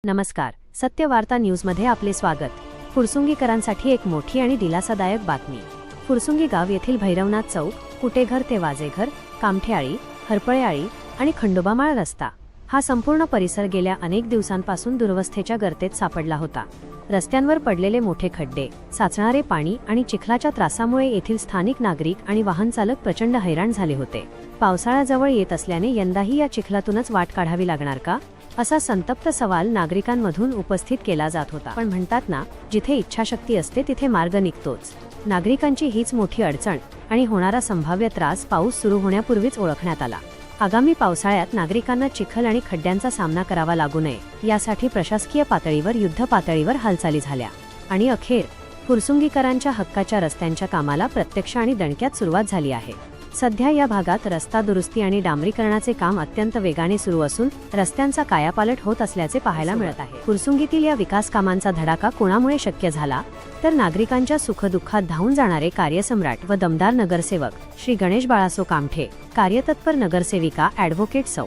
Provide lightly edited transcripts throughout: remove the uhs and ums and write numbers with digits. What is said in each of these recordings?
नमस्कार, सत्य वार्ता न्यूजमध्ये आपले स्वागत। फुरसुंगीकरांसाठी एक मोठी आणि दिलासादायक बातमी। फुरसुंगी गाव येथील भैरवनाथ चौक, कुटेघर ते वाजेघर, कामठेआळी, हरपळेआळी आणि खंडोबामाळ रस्ता हा संपूर्ण परिसर गेल्या अनेक दिवसांपासून दुरवस्थेच्या गर्तेत सापडला होता। रस्त्यांवर पडलेले मोठे खड्डे, साचणारे पाणी आणि चिखलाच्या त्रासामुळे येथील स्थानिक नागरिक आणि वाहन चालक प्रचंड हैराण झाले होते। पावसाळा जवळ येत असल्याने यंदाही या चिखलातूनच वाट काढावी लागणार का, असा संतप्त सवाल नागरिकांमधून उपस्थित केला जात होता। पण म्हणतात ना, जिथे इच्छाशक्ती असते तिथे मार्ग निघतोच। नागरिकांची हीच मोठी अडचण आणि होणारा संभाव्य त्रास पाऊस सुरू होण्यापूर्वीच ओळखण्यात आला। आगामी पावसाळ्यात नागरिकांना चिखल आणि खड्ड्यांचा सामना करावा लागू नये यासाठी प्रशासकीय पातळीवर युद्ध पातळीवर हालचाली झाल्या आणि अखेर फुरसुंगीकरांच्या हक्काच्या रस्त्यांच्या कामाला प्रत्यक्ष आणि दणक्यात सुरुवात झाली आहे। सध्या या भागात रस्ता दुरुस्ती आणि डांबरीकरणाचे काम अत्यंत वेगाने सुरू असून रस्त्यांचा कायापालट होत असल्याचे पाहायला मिळत आहे। फुरसुंगीतील या विकास कामांचा धडाका कोणामुळे शक्य झाला, तर नागरिकांच्या सुखदुःखात धावून जाणारे कार्यसम्राट व दमदार नगरसेवक श्री गणेश बाळासो कामठे, कार्यतत्पर नगरसेविका ॲडव्होकेट सौ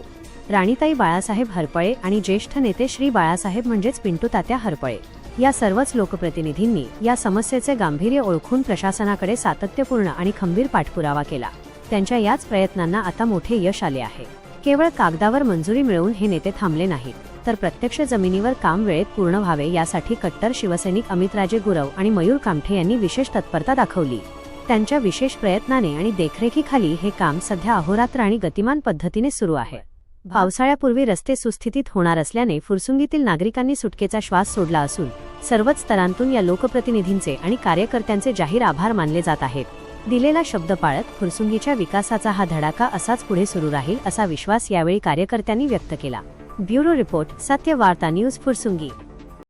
राणीताई बाळासाहेब हरपळे आणि ज्येष्ठ नेते श्री बाळासाहेब म्हणजेच पिंटू तात्या हरपळे या सर्वच लोकप्रतिनिधींनी या समस्येचे गांभीर्य ओळखून प्रशासनाकडे सातत्यपूर्ण आणि खंबीर पाठपुरावा केला। त्यांच्या याच प्रयत्नांना आता मोठे यश आले आहे। केवळ कागदावर मंजुरी मिळवून हे नेते थांबले नाहीत, तर प्रत्यक्ष जमिनीवर काम वेळेत पूर्ण व्हावे यासाठी कट्टर शिवसैनिक अमितराजे गुरव आणि मयूर कामठे यांनी विशेष तत्परता दाखवली। त्यांच्या विशेष प्रयत्नाने आणि देखरेखीखाली हे काम सध्या अहोरात्र आणि गतिमान पद्धतीने सुरू आहे। पावसाळ्यापूर्वी रस्ते सुस्थितीत होणार असल्याने फुरसुंगीतील नागरिकांनी सुटकेचा श्वास सोडला असून सर्वच स्तरांतून या लोकप्रतिनिधींचे आणि कार्यकर्त्यांचे जाहीर आभार मानले जात आहेत। दिलेला शब्द पाळत फुरसुंगीच्या विकासाचा हा धडाका असाच पुढे सुरू राहील असा विश्वास यावेळी कार्यकर्त्यांनी व्यक्त केला। ब्युरो रिपोर्ट, सत्य वार्ता न्यूज, फुरसुंगी।